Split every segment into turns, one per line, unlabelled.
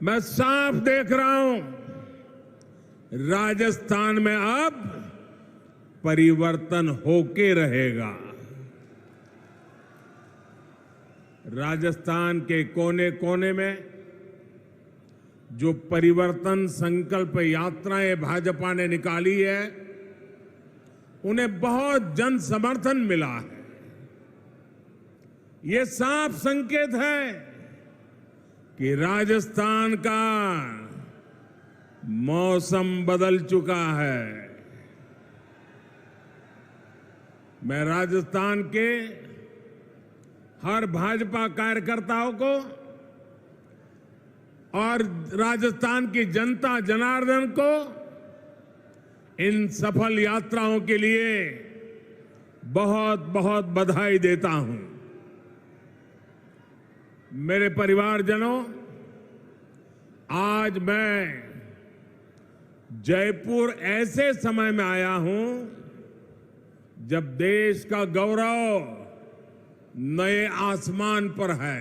मैं साफ देख रहा हूं, राजस्थान में अब परिवर्तन होके रहेगा। राजस्थान के कोने कोने में जो परिवर्तन संकल्प यात्राएं भाजपा ने निकाली है, उन्हें बहुत जन समर्थन मिला है। ये साफ संकेत है कि राजस्थान का मौसम बदल चुका है। मैं राजस्थान के हर भाजपा कार्यकर्ताओं को और राजस्थान की जनता जनार्दन को इन सफल यात्राओं के लिए बहुत बहुत बधाई देता हूं। मेरे परिवारजनों, आज मैं जयपुर ऐसे समय में आया हूं जब देश का गौरव नए आसमान पर है।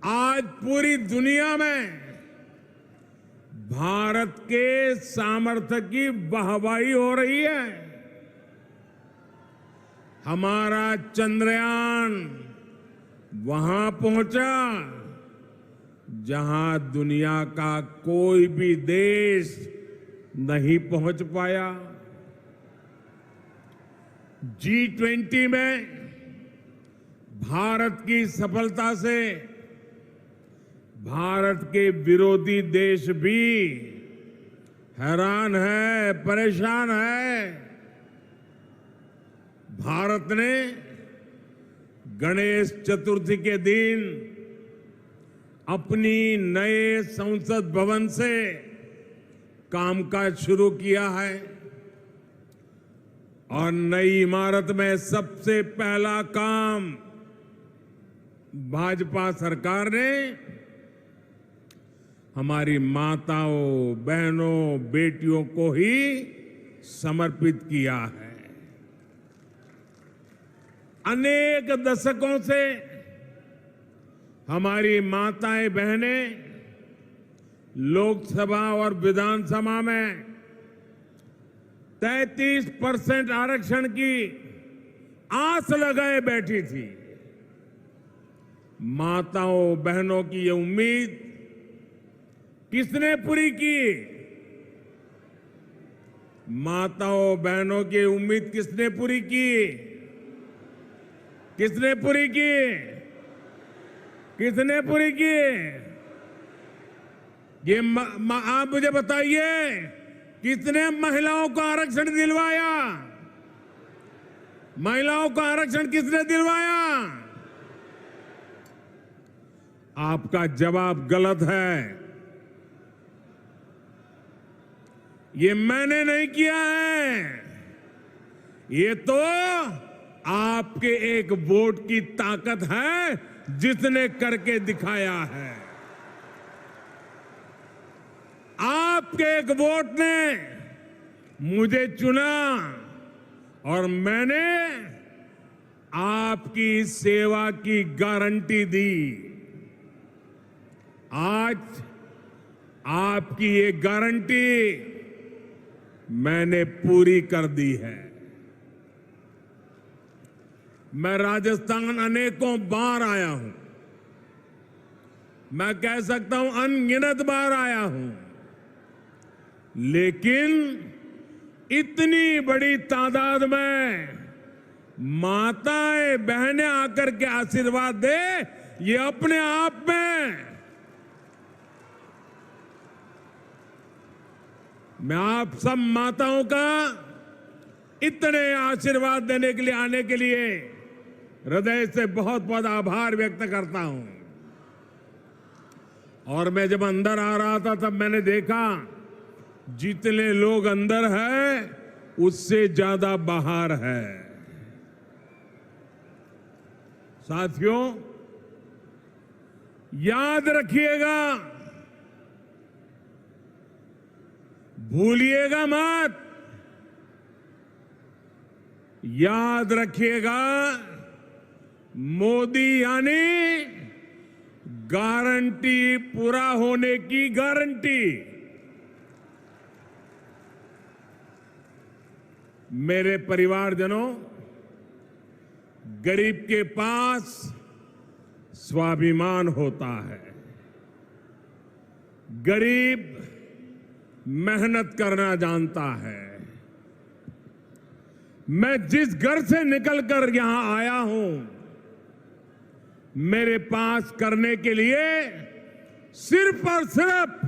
आज पूरी दुनिया में भारत के सामर्थ्य की वाहवाही हो रही है। हमारा चंद्रयान वहां पहुंचा जहां दुनिया का कोई भी देश नहीं पहुंच पाया। G20 में भारत की सफलता से भारत के विरोधी देश भी हैरान है, परेशान है। भारत ने गणेश चतुर्थी के दिन अपनी नए संसद भवन से कामकाज शुरू किया है और नई इमारत में सबसे पहला काम भाजपा सरकार ने हमारी माताओं, बहनों, बेटियों को ही समर्पित किया है। अनेक दशकों से हमारी माताएं, बहनें लोकसभा और विधानसभा में 33% आरक्षण की आस लगाए बैठी थी। माताओं, बहनों की ये उम्मीद किसने पूरी की? माताओं, बहनों की उम्मीद किसने पूरी की? किसने पूरी की? किसने पूरी की? ये आप मुझे बताइए, कितने महिलाओं को आरक्षण दिलवाया? महिलाओं को आरक्षण किसने दिलवाया? आपका जवाब गलत है। ये मैंने नहीं किया है, ये तो आपके एक वोट की ताकत है जिसने करके दिखाया है। आपके एक वोट ने मुझे चुना और मैंने आपकी सेवा की गारंटी दी। आज आपकी ये गारंटी मैंने पूरी कर दी है। मैं राजस्थान अनेकों बार आया हूं, मैं कह सकता हूं अनगिनत बार आया हूं, लेकिन इतनी बड़ी तादाद में माताएं, बहनें आकर के आशीर्वाद दे, ये अपने आप में मैं आप सब माताओं का इतने आशीर्वाद देने के लिए, आने के लिए हृदय से बहुत बहुत आभार व्यक्त करता हूं। और मैं जब अंदर आ रहा था तब मैंने देखा जितने लोग अंदर हैं उससे ज्यादा बाहर है। साथियों, याद रखिएगा, भूलिएगा मत, याद रखिएगा, मोदी यानी गारंटी पूरा होने की गारंटी। मेरे परिवारजनों, गरीब के पास स्वाभिमान होता है। गरीब मेहनत करना जानता है। मैं जिस घर से निकलकर यहां आया हूं, मेरे पास करने के लिए सिर्फ और सिर्फ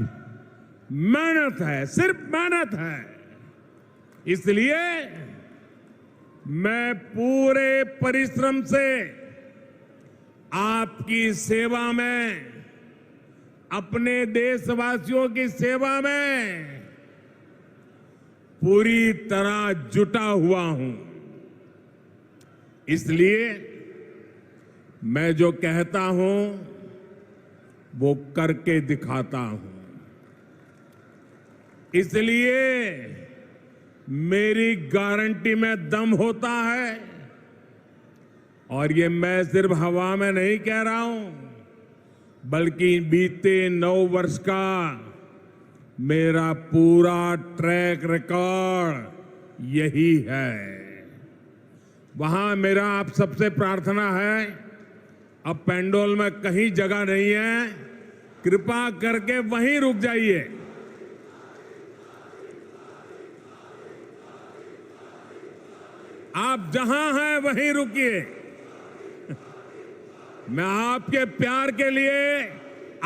मेहनत है, सिर्फ मेहनत है। इसलिए मैं पूरे परिश्रम से आपकी सेवा में, अपने देशवासियों की सेवा में पूरी तरह जुटा हुआ हूं। इसलिए मैं जो कहता हूं वो करके दिखाता हूं। इसलिए मेरी गारंटी में दम होता है। और ये मैं सिर्फ हवा में नहीं कह रहा हूं, बल्कि बीते 9 वर्ष का मेरा पूरा ट्रैक रिकॉर्ड यही है। वहां मेरा आप सबसे प्रार्थना है, अब पेंडोल में कहीं जगह नहीं है, कृपा करके वहीं रुक जाइए। आप जहां हैं वहीं रुकिए। मैं आपके प्यार के लिए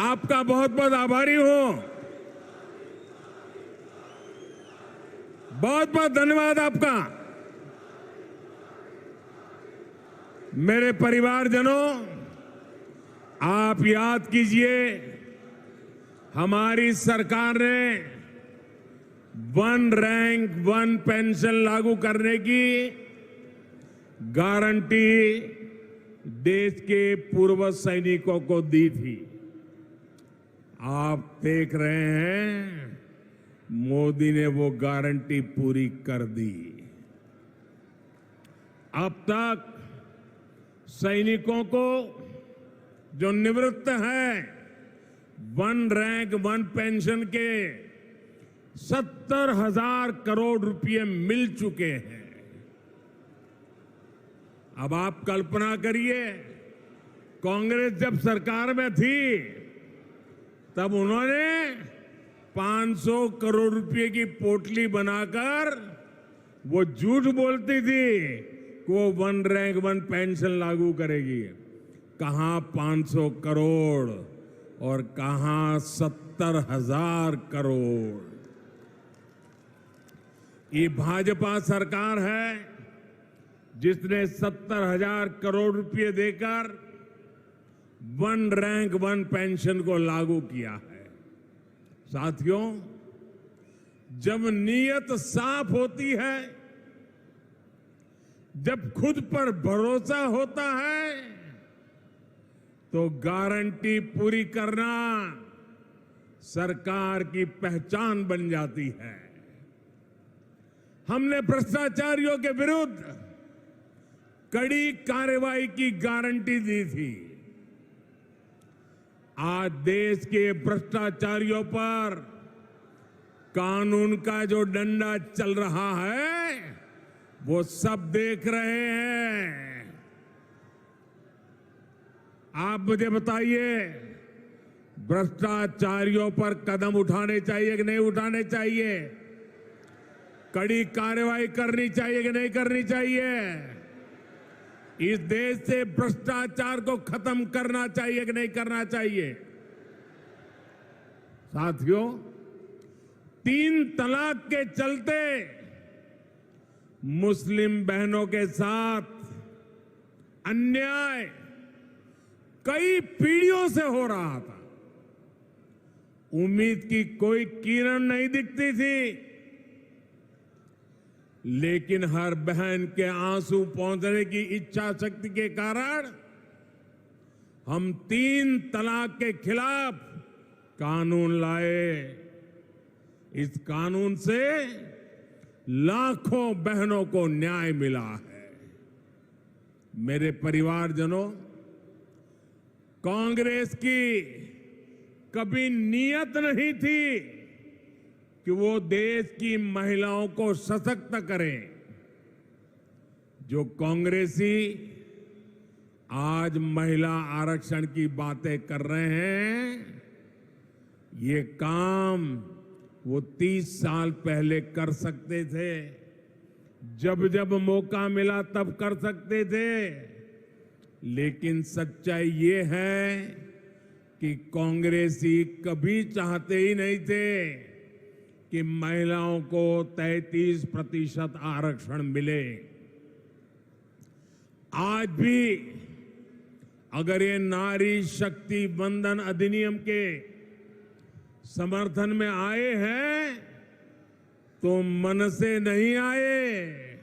आपका बहुत बहुत आभारी हूं। बहुत बहुत धन्यवाद आपका। मेरे परिवारजनों, आप याद कीजिए, हमारी सरकार ने 1 रैंक 1 पेंशन लागू करने की गारंटी देश के पूर्व सैनिकों को दी थी। आप देख रहे हैं, मोदी ने वो गारंटी पूरी कर दी। अब तक सैनिकों को जो निवृत्त हैं, 1 रैंक 1 पेंशन के 70,000 करोड़ रुपए मिल चुके हैं। अब आप कल्पना करिए, कांग्रेस जब सरकार में थी तब उन्होंने 500 करोड़ रुपए की पोटली बनाकर वो झूठ बोलती थी कि वो 1 रैंक 1 पेंशन लागू करेगी। कहां 500 करोड़ और कहां 70,000 करोड़। ये भाजपा सरकार है जिसने 70,000 करोड़ रुपए देकर 1 रैंक 1 पेंशन को लागू किया है। साथियों, जब नीयत साफ होती है, जब खुद पर भरोसा होता है, तो गारंटी पूरी करना सरकार की पहचान बन जाती है। हमने भ्रष्टाचारियों के विरुद्ध कड़ी कार्रवाई की गारंटी दी थी। आज देश के भ्रष्टाचारियों पर कानून का जो डंडा चल रहा है, वो सब देख रहे हैं। आप मुझे बताइए, भ्रष्टाचारियों पर कदम उठाने चाहिए कि नहीं उठाने चाहिए? कड़ी कार्रवाई करनी चाहिए कि नहीं करनी चाहिए? इस देश से भ्रष्टाचार को खत्म करना चाहिए कि नहीं करना चाहिए? साथियों, 3 तलाक के चलते मुस्लिम बहनों के साथ अन्याय कई पीढ़ियों से हो रहा था। उम्मीद की कोई किरण नहीं दिखती थी, लेकिन हर बहन के आंसू पहुंचने की इच्छा शक्ति के कारण हम 3 तलाक के खिलाफ कानून लाए। इस कानून से लाखों बहनों को न्याय मिला है। मेरे परिवारजनों, कांग्रेस की कभी नीयत नहीं थी कि वो देश की महिलाओं को सशक्त करें। जो कांग्रेसी आज महिला आरक्षण की बातें कर रहे हैं, ये काम वो 30 साल पहले कर सकते थे। जब जब मौका मिला तब कर सकते थे। लेकिन सच्चाई ये है कि कांग्रेसी कभी चाहते ही नहीं थे कि महिलाओं को 33% आरक्षण मिले। आज भी अगर ये नारी शक्ति वंदन अधिनियम के समर्थन में आए हैं तो मन से नहीं आए,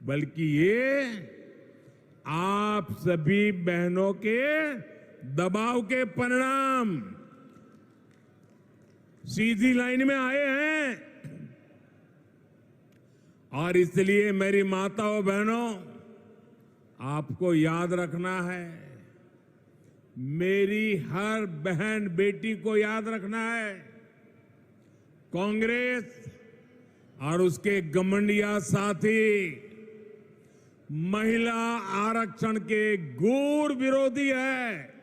बल्कि ये आप सभी बहनों के दबाव के परिणाम सीधी लाइन में आए हैं। और इसलिए मेरी माताओं बहनों, आपको याद रखना है, मेरी हर बहन बेटी को याद रखना है, कांग्रेस और उसके घमंडिया साथी महिला आरक्षण के घोर विरोधी है।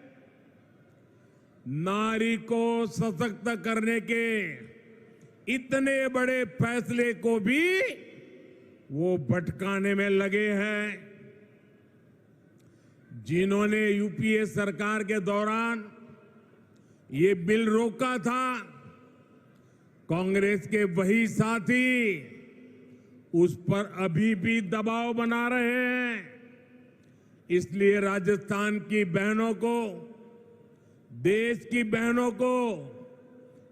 नारी को सशक्त करने के इतने बड़े फैसले को भी वो भटकाने में लगे हैं। जिन्होंने यूपीए सरकार के दौरान ये बिल रोका था, कांग्रेस के वही साथी उस पर अभी भी दबाव बना रहे हैं। इसलिए राजस्थान की बहनों को, देश की बहनों को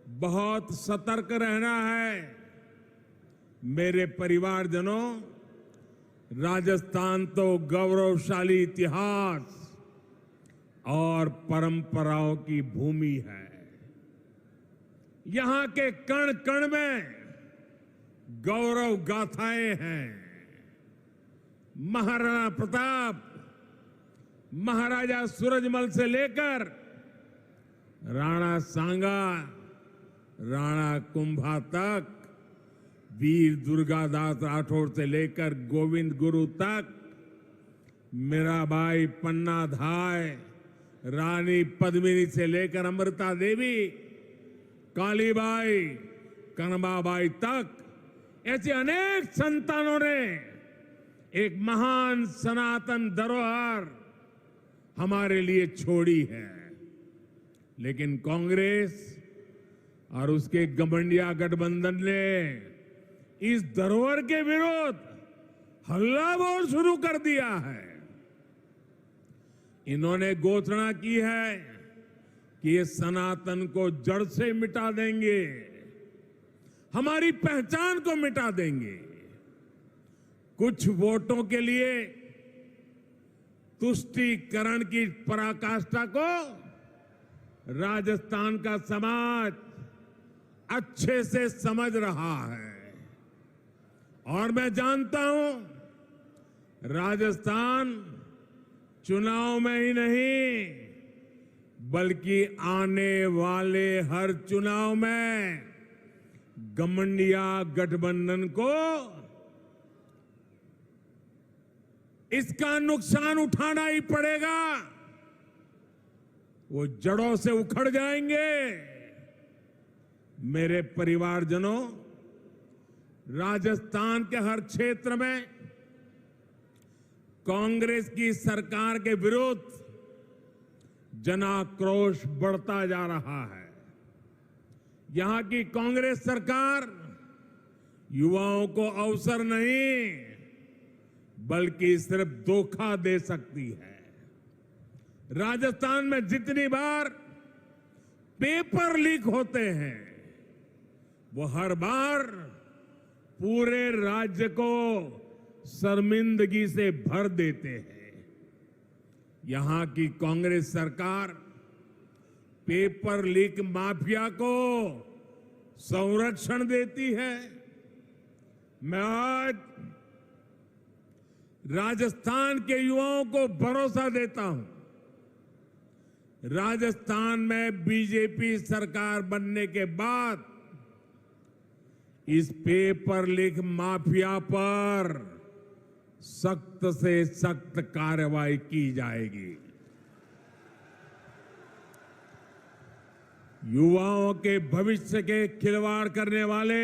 बहुत सतर्क रहना है। मेरे परिवारजनों, राजस्थान तो गौरवशाली इतिहास और परंपराओं की भूमि है। यहां के कण कण में गौरव गाथाएं हैं। महाराणा प्रताप, महाराजा सूरजमल से लेकर राणा सांगा, राणा कुंभा तक, वीर दुर्गादास राठौर से लेकर गोविंद गुरु तक, मीराबाई, पन्ना धाय, रानी पद्मिनी से लेकर अमृता देवी, कालीबाई, कनबाबाई तक, ऐसे अनेक संतानों ने एक महान सनातन धरोहर हमारे लिए छोड़ी है। लेकिन कांग्रेस और उसके घमंडिया गठबंधन ने इस धरोहर के विरोध हल्ला बोल शुरू कर दिया है। इन्होंने घोषणा की है कि ये सनातन को जड़ से मिटा देंगे, हमारी पहचान को मिटा देंगे। कुछ वोटों के लिए तुष्टीकरण की पराकाष्ठा को राजस्थान का समाज अच्छे से समझ रहा है। और मैं जानता हूं, राजस्थान चुनाव में ही नहीं बल्कि आने वाले हर चुनाव में घमंडिया गठबंधन को इसका नुकसान उठाना ही पड़ेगा। वो जड़ों से उखड़ जाएंगे। मेरे परिवारजनों, राजस्थान के हर क्षेत्र में कांग्रेस की सरकार के विरुद्ध जनाक्रोश बढ़ता जा रहा है। यहां की कांग्रेस सरकार युवाओं को अवसर नहीं बल्कि सिर्फ धोखा दे सकती है। राजस्थान में जितनी बार पेपर लीक होते हैं, वो हर बार पूरे राज्य को शर्मिंदगी से भर देते हैं। यहां की कांग्रेस सरकार पेपर लीक माफिया को संरक्षण देती है। मैं आज राजस्थान के युवाओं को भरोसा देता हूं, राजस्थान में बीजेपी सरकार बनने के बाद इस पेपर लीक माफिया पर सख्त से सख्त कार्रवाई की जाएगी। युवाओं के भविष्य के खिलवाड़ करने वाले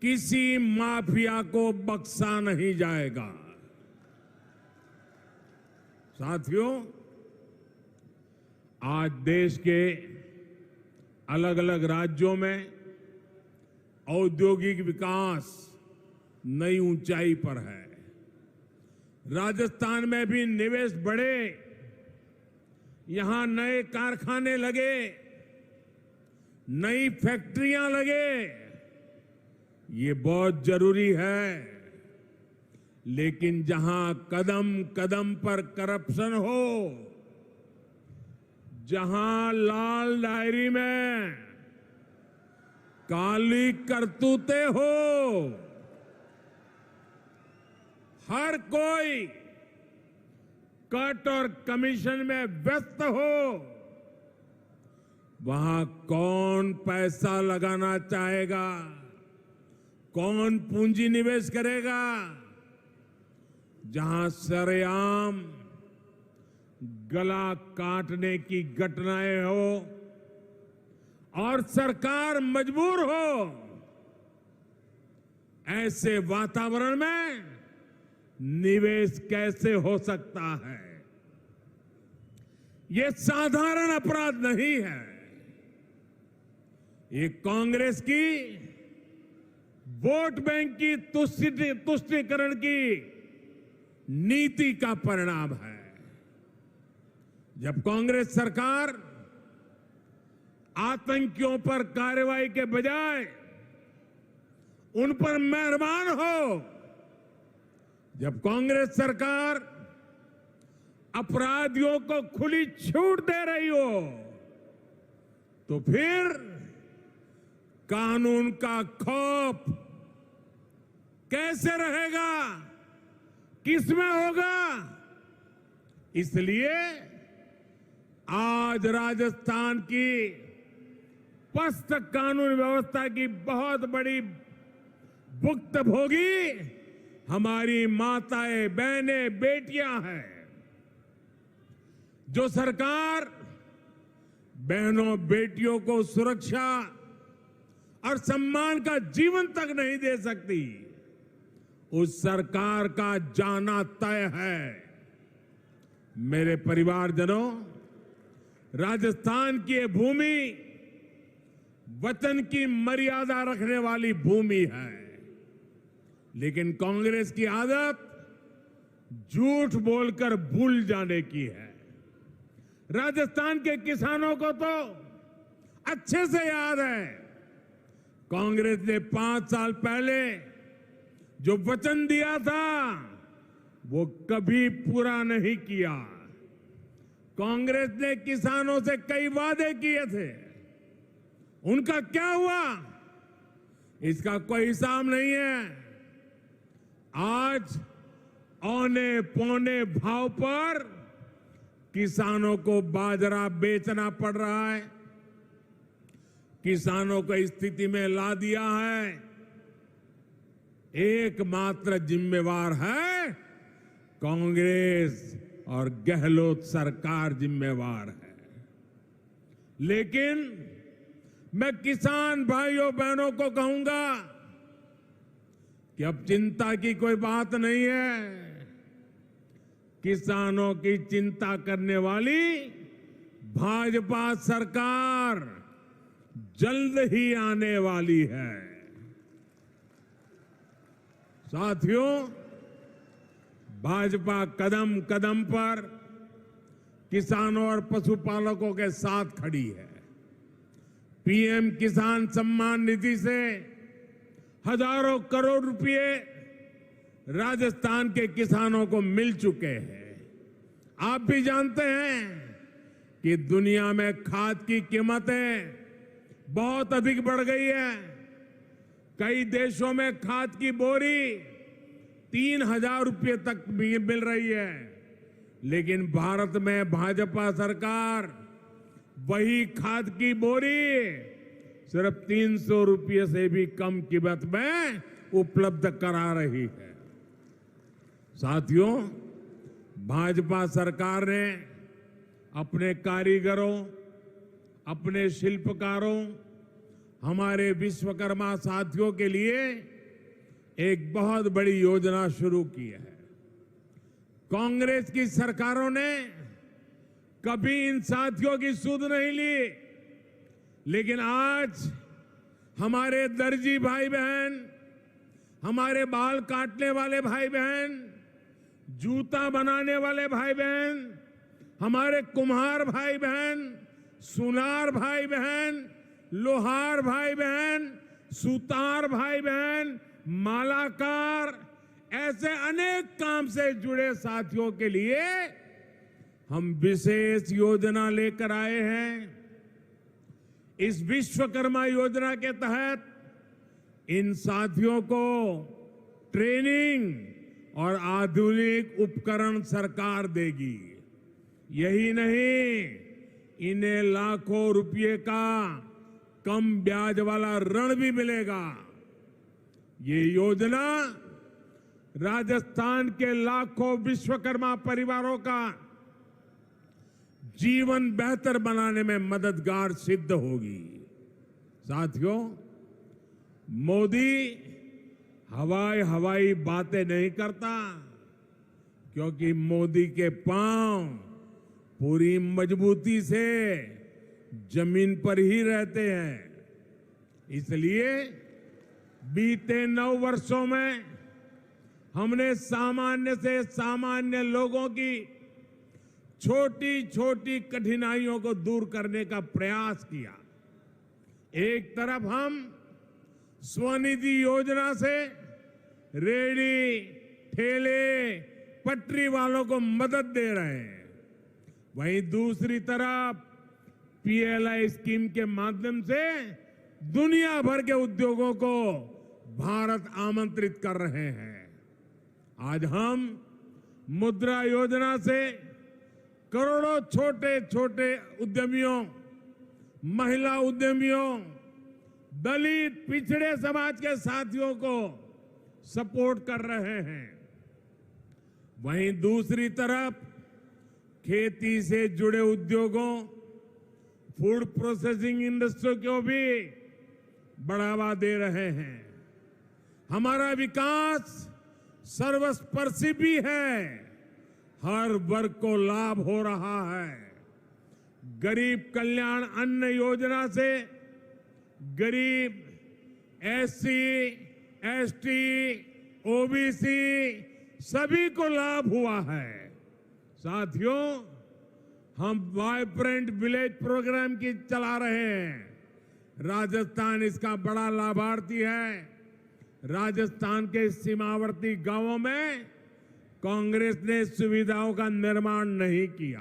किसी माफिया को बख्शा नहीं जाएगा। साथियों, आज देश के अलग अलग राज्यों में औद्योगिक विकास नई ऊंचाई पर है। राजस्थान में भी निवेश बढ़े, यहां नए कारखाने लगे, नई फैक्ट्रियां लगे, ये बहुत जरूरी है। लेकिन जहां कदम कदम पर करप्शन हो, जहां लाल डायरी में काली करतूते हो, हर कोई कट और कमीशन में व्यस्त हो, वहां कौन पैसा लगाना चाहेगा, कौन पूंजी निवेश करेगा? जहां सरेआम गला काटने की घटनाएं हो और सरकार मजबूर हो, ऐसे वातावरण में निवेश कैसे हो सकता है? ये साधारण अपराध नहीं है। ये कांग्रेस की वोट बैंक की तुष्टीकरण की नीति का परिणाम है। जब कांग्रेस सरकार आतंकियों पर कार्रवाई के बजाय उन पर मेहरबान हो, जब कांग्रेस सरकार अपराधियों को खुली छूट दे रही हो, तो फिर कानून का खौफ कैसे रहेगा, किसमें होगा? इसलिए आज राजस्थान की पस्त कानून व्यवस्था की बहुत बड़ी भुक्तभोगी हमारी माताएं, बहनें, बेटियां हैं। जो सरकार बहनों बेटियों को सुरक्षा और सम्मान का जीवन तक नहीं दे सकती, उस सरकार का जाना तय है। मेरे परिवारजनों, राजस्थान की ये भूमि वचन की मर्यादा रखने वाली भूमि है, लेकिन कांग्रेस की आदत झूठ बोलकर भूल जाने की है। राजस्थान के किसानों को तो अच्छे से याद है, कांग्रेस ने 5 साल पहले जो वचन दिया था वो कभी पूरा नहीं किया। कांग्रेस ने किसानों से कई वादे किए थे, उनका क्या हुआ इसका कोई हिसाब नहीं है। आज औने पौने भाव पर किसानों को बाजरा बेचना पड़ रहा है, किसानों को इस स्थिति में ला दिया है। एकमात्र जिम्मेवार है कांग्रेस और गहलोत सरकार जिम्मेवार है। लेकिन मैं किसान भाइयों बहनों को कहूंगा कि अब चिंता की कोई बात नहीं है। किसानों की चिंता करने वाली भाजपा सरकार जल्द ही आने वाली है। साथियों, भाजपा कदम कदम पर किसानों और पशुपालकों के साथ खड़ी है। पीएम किसान सम्मान निधि से हजारों करोड़ रुपए राजस्थान के किसानों को मिल चुके हैं। आप भी जानते हैं कि दुनिया में खाद की कीमतें बहुत अधिक बढ़ गई है। कई देशों में खाद की बोरी 3,000 रुपये तक मिल रही है, लेकिन भारत में भाजपा सरकार वही खाद की बोरी सिर्फ 300 रुपये से भी कम कीमत में उपलब्ध करा रही है। साथियों, भाजपा सरकार ने अपने कारीगरों, अपने शिल्पकारों, हमारे विश्वकर्मा साथियों के लिए एक बहुत बड़ी योजना शुरू की है। कांग्रेस की सरकारों ने कभी इन साथियों की सुध नहीं ली, लेकिन आज हमारे दर्जी भाई बहन, हमारे बाल काटने वाले भाई बहन, जूता बनाने वाले भाई बहन, हमारे कुम्हार भाई बहन, सुनार भाई बहन, लोहार भाई बहन, सुतार भाई बहन, मालाकार, ऐसे अनेक काम से जुड़े साथियों के लिए हम विशेष योजना लेकर आए हैं। इस विश्वकर्मा योजना के तहत इन साथियों को ट्रेनिंग और आधुनिक उपकरण सरकार देगी। यही नहीं, इन्हें लाखों रुपए का कम ब्याज वाला ऋण भी मिलेगा। ये योजना राजस्थान के लाखों विश्वकर्मा परिवारों का जीवन बेहतर बनाने में मददगार सिद्ध होगी। साथियों, मोदी हवाई बातें नहीं करता, क्योंकि मोदी के पांव पूरी मजबूती से जमीन पर ही रहते हैं। इसलिए बीते 9 वर्षों में हमने सामान्य से सामान्य लोगों की छोटी छोटी कठिनाइयों को दूर करने का प्रयास किया। एक तरफ हम स्वनिधि योजना से रेहड़ी, ठेले, पटरी वालों को मदद दे रहे हैं, वहीं दूसरी तरफ पीएलआई स्कीम के माध्यम से दुनिया भर के उद्योगों को भारत आमंत्रित कर रहे हैं। आज हम मुद्रा योजना से करोड़ों छोटे छोटे उद्यमियों, महिला उद्यमियों, दलित पिछड़े समाज के साथियों को सपोर्ट कर रहे हैं। वहीं दूसरी तरफ खेती से जुड़े उद्योगों, फूड प्रोसेसिंग इंडस्ट्री को भी बढ़ावा दे रहे हैं। हमारा विकास सर्वस्पर्शी भी है, हर वर्ग को लाभ हो रहा है। गरीब कल्याण अन्न योजना से गरीब, एससी, एसटी, ओबीसी सभी को लाभ हुआ है। साथियों, हम वाइब्रेंट विलेज प्रोग्राम की चला रहे हैं। राजस्थान इसका बड़ा लाभार्थी है। राजस्थान के सीमावर्ती गांवों में कांग्रेस ने सुविधाओं का निर्माण नहीं किया।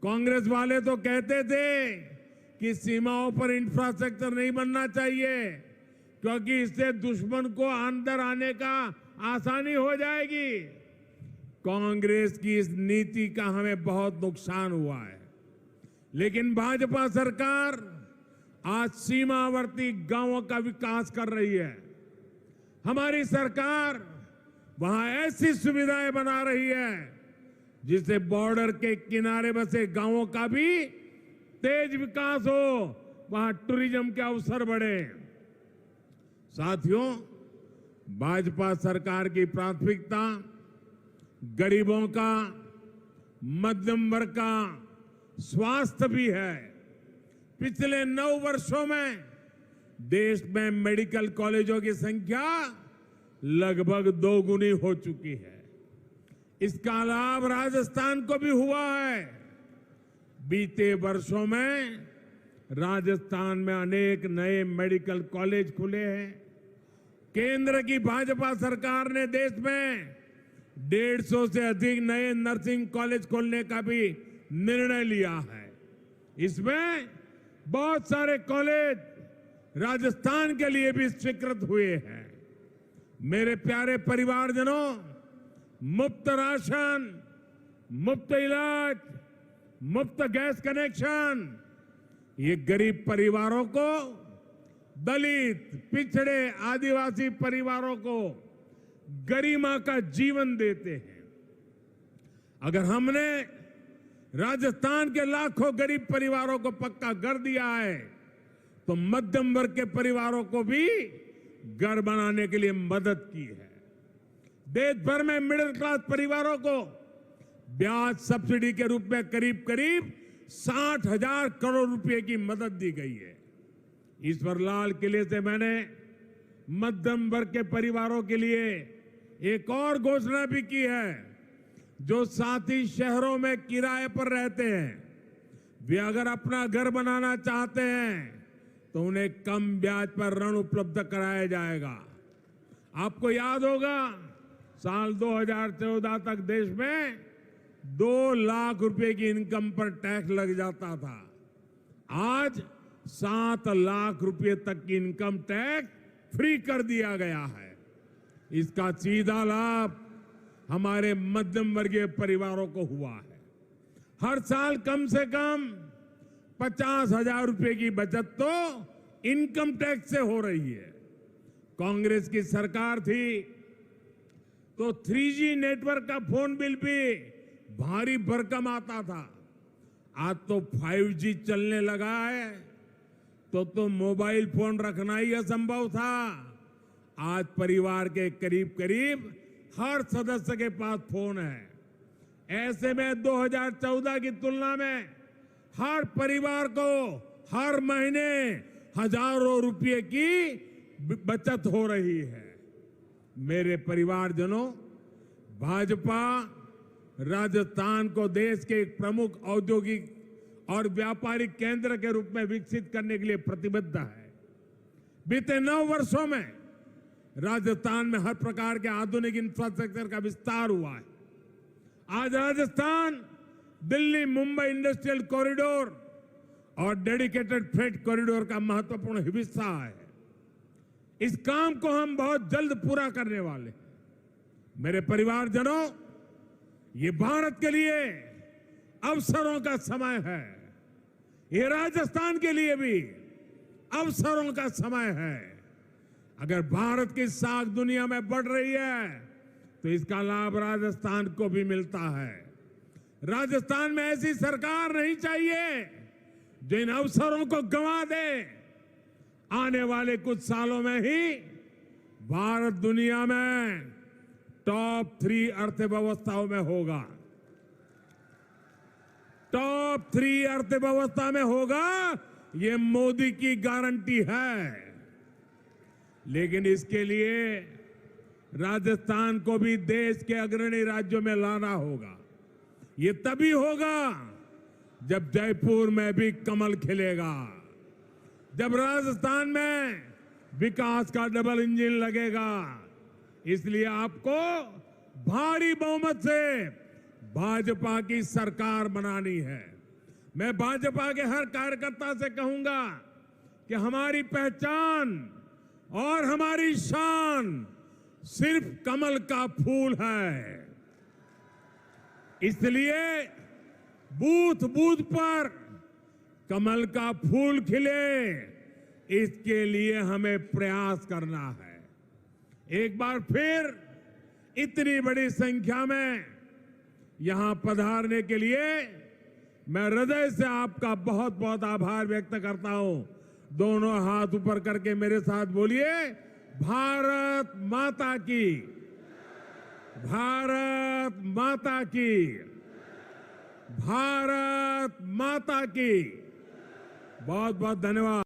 कांग्रेस वाले तो कहते थे कि सीमाओं पर इंफ्रास्ट्रक्चर नहीं बनना चाहिए, क्योंकि इससे दुश्मन को अंदर आने का आसानी हो जाएगी। कांग्रेस की इस नीति का हमें बहुत नुकसान हुआ है। लेकिन भाजपा सरकार आज सीमावर्ती गांवों का विकास कर रही है। हमारी सरकार वहां ऐसी सुविधाएं बना रही है जिससे बॉर्डर के किनारे बसे गांवों का भी तेज विकास हो, वहां टूरिज्म के अवसर बढ़े। साथियों, भाजपा सरकार की प्राथमिकता गरीबों का, मध्यम वर्ग का स्वास्थ्य भी है। पिछले 9 वर्षों में देश में मेडिकल कॉलेजों की संख्या लगभग 2 गुनी हो चुकी है। इसका लाभ राजस्थान को भी हुआ है। बीते वर्षों में राजस्थान में अनेक नए मेडिकल कॉलेज खुले हैं। केंद्र की भाजपा सरकार ने देश में 150 से अधिक नए नर्सिंग कॉलेज खोलने का भी निर्णय लिया है। इसमें बहुत सारे कॉलेज राजस्थान के लिए भी स्वीकृत हुए हैं। मेरे प्यारे परिवारजनों, मुफ्त राशन, मुफ्त इलाज, मुफ्त गैस कनेक्शन, ये गरीब परिवारों को, दलित, पिछड़े, आदिवासी परिवारों को गरिमा का जीवन देते हैं। अगर हमने राजस्थान के लाखों गरीब परिवारों को पक्का घर दिया है, तो मध्यम वर्ग के परिवारों को भी घर बनाने के लिए मदद की है। देश भर में मिडिल क्लास परिवारों को ब्याज सब्सिडी के रूप में करीब करीब 60,000 करोड़ रुपए की मदद दी गई है। इस पर लाल किले से मैंने मध्यम वर्ग के परिवारों के लिए एक और घोषणा भी की है। जो साथी शहरों में किराए पर रहते हैं, वे अगर अपना घर बनाना चाहते हैं तो उन्हें कम ब्याज पर ऋण उपलब्ध कराया जाएगा। आपको याद होगा, साल 2014 तक देश में 2 लाख रुपए की इनकम पर टैक्स लग जाता था। आज 7 लाख रुपए तक की इनकम टैक्स फ्री कर दिया गया है। इसका सीधा लाभ हमारे मध्यम वर्गीय परिवारों को हुआ है। हर साल कम से कम 50,000 रुपए की बचत तो इनकम टैक्स से हो रही है। कांग्रेस की सरकार थी तो 3G नेटवर्क का फोन बिल भी भारी भरकम आता था। आज तो 5G चलने लगा है तो मोबाइल फोन रखना ही असंभव था। आज परिवार के करीब करीब हर सदस्य के पास फोन है। ऐसे में 2014 की तुलना में हर परिवार को हर महीने हजारों रुपए की बचत हो रही है। मेरे परिवारजनों, भाजपा राजस्थान को देश के एक प्रमुख औद्योगिक और व्यापारिक केंद्र के रूप में विकसित करने के लिए प्रतिबद्ध है। बीते 9 वर्षों में राजस्थान में हर प्रकार के आधुनिक इंफ्रास्ट्रक्चर का विस्तार हुआ है। आज राजस्थान दिल्ली मुंबई इंडस्ट्रियल कॉरिडोर और डेडिकेटेड फ्रेट कॉरिडोर का महत्वपूर्ण हिस्सा है। इस काम को हम बहुत जल्द पूरा करने वाले हैं। मेरे परिवारजनों, ये भारत के लिए अवसरों का समय है। ये राजस्थान के लिए भी अवसरों का समय है। अगर भारत की साख दुनिया में बढ़ रही है तो इसका लाभ राजस्थान को भी मिलता है। राजस्थान में ऐसी सरकार नहीं चाहिए जो इन अवसरों को गंवा दे। आने वाले कुछ सालों में ही भारत दुनिया में टॉप 3 अर्थव्यवस्थाओं में होगा। टॉप 3 अर्थव्यवस्था में होगा, ये मोदी की गारंटी है। लेकिन इसके लिए राजस्थान को भी देश के अग्रणी राज्यों में लाना होगा। ये तभी होगा जब जयपुर में भी कमल खिलेगा, जब राजस्थान में विकास का डबल इंजन लगेगा। इसलिए आपको भारी बहुमत से भाजपा की सरकार बनानी है। मैं भाजपा के हर कार्यकर्ता से कहूंगा कि हमारी पहचान और हमारी शान सिर्फ कमल का फूल है। इसलिए बूथ बूथ पर कमल का फूल खिले, इसके लिए हमें प्रयास करना है। एक बार फिर इतनी बड़ी संख्या में यहां पधारने के लिए मैं हृदय से आपका बहुत बहुत आभार व्यक्त करता हूं। दोनों हाथ ऊपर करके मेरे साथ बोलिए, भारत माता की, भारत माता की, भारत माता की। बहुत बहुत धन्यवाद।